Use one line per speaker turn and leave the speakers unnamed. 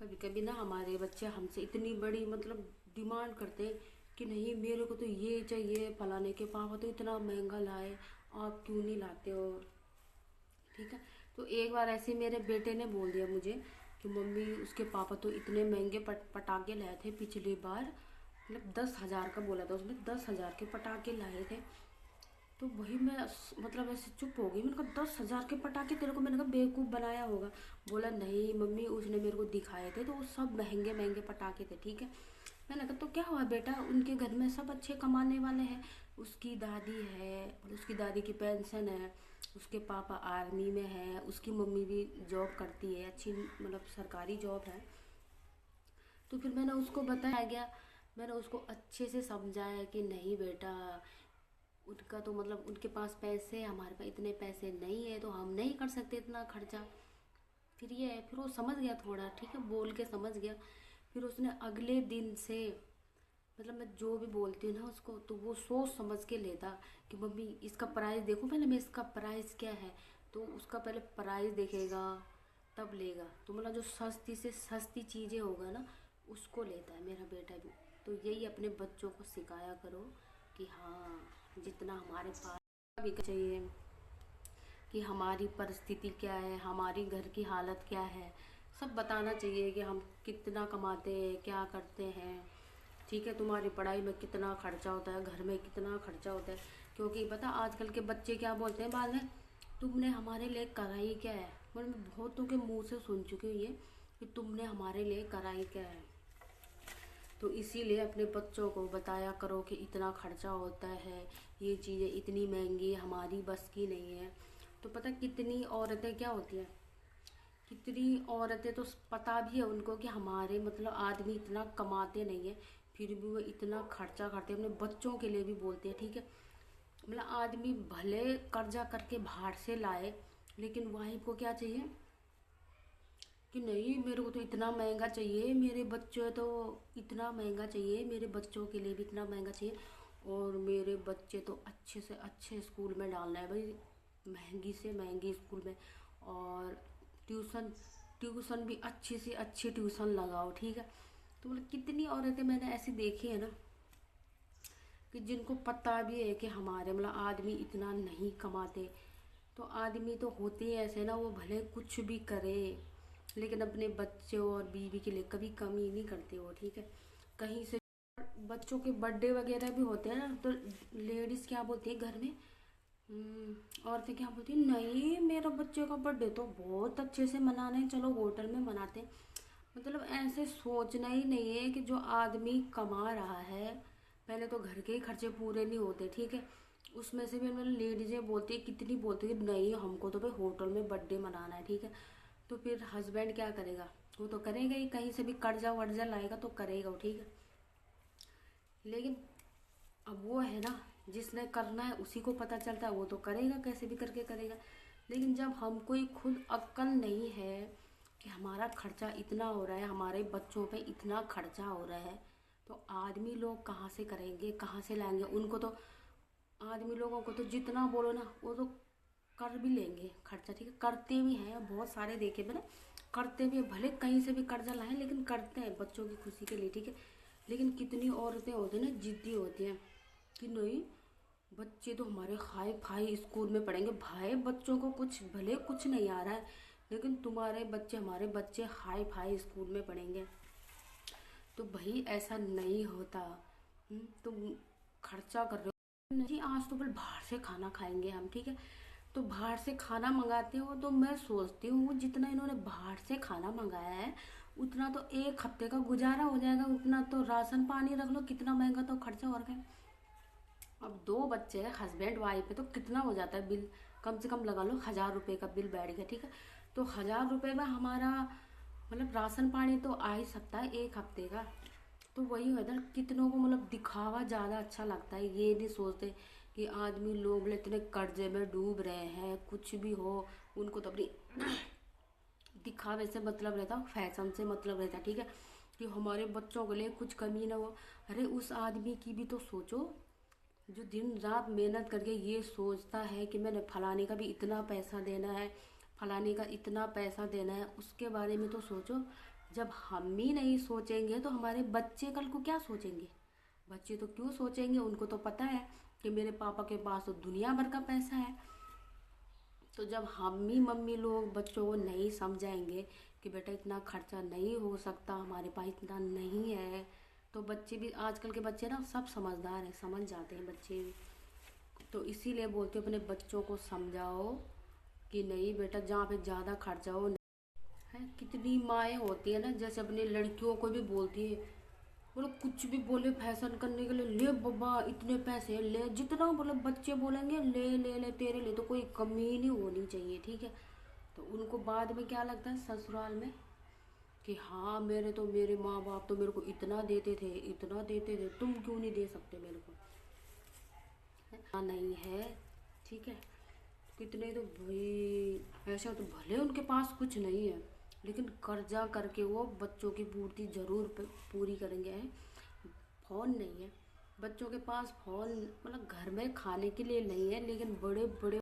कभी कभी ना हमारे बच्चे हमसे इतनी बड़ी मतलब डिमांड करते हैं कि नहीं मेरे को तो ये चाहिए, फलाने के पापा तो इतना महंगा लाए, आप क्यों नहीं लाते हो। ठीक है। तो एक बार ऐसे मेरे बेटे ने बोल दिया मुझे कि मम्मी उसके पापा तो इतने महंगे पटाखे लाए थे पिछली बार, मतलब 10,000 का बोला था उसने, 10,000 के पटाखे लाए थे। तो वही मैं मतलब ऐसे चुप हो गई। मैंने कहा 10,000 के पटाखे तेरे को, मैंने कहा बेवकूफ़ बनाया होगा। बोला नहीं मम्मी उसने मेरे को दिखाए थे तो वो सब महंगे महंगे पटाखे थे। ठीक है। मैंने कहा तो क्या हुआ बेटा, उनके घर में सब अच्छे कमाने वाले हैं। उसकी दादी है और उसकी दादी की पेंशन है, उसके पापा आर्मी में है, उसकी मम्मी भी जॉब करती है, अच्छी मतलब सरकारी जॉब है। तो फिर मैंने उसको बताया गया, मैंने उसको अच्छे से समझाया कि नहीं बेटा, उनका तो मतलब उनके पास पैसे हैं, हमारे पास इतने पैसे नहीं है तो हम नहीं कर सकते इतना खर्चा। फिर ये है, फिर वो समझ गया थोड़ा, ठीक है, बोल के समझ गया। फिर उसने अगले दिन से मतलब मैं जो भी बोलती हूँ ना उसको, तो वो सोच समझ के लेता कि मम्मी इसका प्राइस देखो पहले, मैं इसका प्राइस क्या है, तो उसका पहले प्राइस देखेगा तब लेगा। तो मतलब जो सस्ती से सस्ती चीज़ें होगा ना उसको लेता है मेरा बेटा भी। तो यही अपने बच्चों को सिखाया करो कि हाँ, जितना हमारे पास भी चाहिए, कि हमारी परिस्थिति क्या है, हमारी घर की हालत क्या है, सब बताना चाहिए कि हम कितना कमाते हैं, क्या करते हैं। ठीक है, तुम्हारी पढ़ाई में कितना खर्चा होता है, घर में कितना खर्चा होता है। क्योंकि पता आजकल के बच्चे क्या बोलते हैं बाद में, तुमने हमारे लिए करा ही क्या है। मतलब मैं बहुतों के मुंह से सुन चुकी हूँ ये कि तुमने हमारे लिए करा ही क्या है। तो इसीलिए अपने बच्चों को बताया करो कि इतना खर्चा होता है, ये चीज़ें इतनी महंगी हमारी बस की नहीं है। तो पता कितनी औरतें क्या होती हैं, कितनी औरतें तो पता भी है उनको कि हमारे मतलब आदमी इतना कमाते नहीं है, फिर भी वो इतना खर्चा करते हैं, अपने बच्चों के लिए भी बोलते हैं। ठीक है। मतलब आदमी भले कर्जा करके बाहर से लाए, लेकिन वाइफ को क्या चाहिए कि नहीं मेरे को तो इतना महंगा चाहिए, मेरे बच्चे तो इतना महंगा चाहिए, मेरे बच्चों के लिए भी इतना महंगा चाहिए, और मेरे बच्चे तो अच्छे से अच्छे स्कूल में डालना है भाई, महंगी से महंगी स्कूल में। और ट्यूशन ट्यूशन भी अच्छी से अच्छी ट्यूशन लगाओ। ठीक है। तो मतलब कितनी औरतें मैंने ऐसी देखी है ना कि जिनको पता भी है कि हमारे मतलब आदमी इतना नहीं कमाते। तो आदमी तो होते ही ऐसे ना, वो भले कुछ भी करे लेकिन अपने बच्चों और बीवी के लिए कभी कमी नहीं करते वो। ठीक है। कहीं से बच्चों के बर्थडे वगैरह भी होते हैं ना, तो लेडीज़ क्या बोलती है घर में, औरतें क्या बोलती है, नहीं मेरा बच्चे का बर्थडे तो बहुत अच्छे से मनाना है, चलो होटल में मनाते हैं। मतलब ऐसे सोचना ही नहीं है कि जो आदमी कमा रहा है, पहले तो घर के ही खर्चे पूरे नहीं होते। ठीक है। उसमें से भी मतलब लेडीजें बोलती है, कितनी बोलती है कि नहीं हमको तो भाई होटल में बर्थडे मनाना है। ठीक है। तो फिर हस्बैंड क्या करेगा, वो तो करेगा ही, कहीं से भी कर्जा वर्जा लाएगा तो करेगा वो। ठीक है। लेकिन अब वो है ना, जिसने करना है उसी को पता चलता है, वो तो करेगा कैसे भी करके करेगा। लेकिन जब हमको ही खुद अक्ल नहीं है कि हमारा खर्चा इतना हो रहा है, हमारे बच्चों पे इतना खर्चा हो रहा है, तो आदमी लोग कहाँ से करेंगे, कहाँ से लाएंगे उनको। तो आदमी लोगों को तो जितना बोलो ना वो तो कर भी लेंगे खर्चा। ठीक है। करते भी हैं, बहुत सारे देखे मैंने, करते भी हैं, भले कहीं से भी कर्जा लाएं लेकिन करते हैं बच्चों की खुशी के लिए। ठीक है। लेकिन कितनी औरतें होती हैं ना, जिद्दी होती हैं कि नहीं बच्चे तो हमारे हाई फाई स्कूल में पढ़ेंगे। भाई बच्चों को कुछ भले कुछ नहीं आ रहा है, लेकिन तुम्हारे बच्चे हमारे बच्चे हाई फाई स्कूल में पढ़ेंगे। तो भाई ऐसा नहीं होता। तुम खर्चा कर रहे हो नहीं, आज तो फिर बाहर से खाना खाएंगे हम। ठीक है। तो बाहर से खाना मंगाते हो तो मैं सोचती हूँ जितना इन्होंने बाहर से खाना मंगाया है उतना तो एक हफ्ते का गुजारा हो जाएगा, उतना तो राशन पानी रख लो, कितना महंगा तो खर्चा हो रहा है। अब दो बच्चे हैं, हस्बैंड वाइफ है, तो कितना हो जाता है बिल, कम से कम लगा लो 1,000 रुपये का बिल बैठ गया। ठीक है। तो 1,000 रुपये में हमारा मतलब राशन पानी तो आ ही सकता है एक हफ्ते का। तो वही है ना, कितनों को मतलब दिखावा ज़्यादा अच्छा लगता है, ये नहीं सोचते कि आदमी लोग इतने कर्जे में डूब रहे हैं, कुछ भी हो उनको तो अपनी दिखावे से मतलब रहता, फैशन से मतलब रहता। ठीक है। कि हमारे बच्चों के लिए कुछ कमी ना हो। अरे उस आदमी की भी तो सोचो जो दिन रात मेहनत करके ये सोचता है कि मैंने फलाने का भी इतना पैसा देना है, फलाने का इतना पैसा देना है, उसके बारे में तो सोचो। जब हम ही नहीं सोचेंगे तो हमारे बच्चे कल को क्या सोचेंगे? बच्चे तो क्यों सोचेंगे, उनको तो पता है कि मेरे पापा के पास तो दुनिया भर का पैसा है। तो जब हम ही मम्मी लोग बच्चों को नहीं समझाएंगे कि बेटा इतना खर्चा नहीं हो सकता, हमारे पास इतना नहीं है, तो बच्चे भी, आजकल के बच्चे ना सब समझदार हैं, समझ जाते हैं बच्चे भी। तो इसीलिए बोलते हो अपने बच्चों को समझाओ कि नहीं बेटा, जहाँ पे ज़्यादा खर्चा हो है। कितनी माएँ होती है ना, जैसे अपनी लड़कियों को भी बोलती है, बोलो कुछ भी बोले फैशन करने के लिए, ले बाबा इतने पैसे ले, जितना बोले बच्चे बोलेंगे ले ले ले, तेरे लिए तो कोई कमी नहीं होनी चाहिए, ठीक है। तो उनको बाद में क्या लगता है ससुराल में कि हाँ मेरे माँ बाप तो मेरे को इतना देते थे, इतना देते थे, तुम क्यों नहीं दे सकते मेरे को? हाँ नहीं है, ठीक है। कितने तो भाई ऐसा, तो भले उनके पास कुछ नहीं है लेकिन कर्जा करके वो बच्चों की पूर्ति जरूर पूरी करेंगे हैं। फ़ोन नहीं है बच्चों के पास, फ़ोन मतलब घर में खाने के लिए नहीं है, लेकिन बड़े बड़े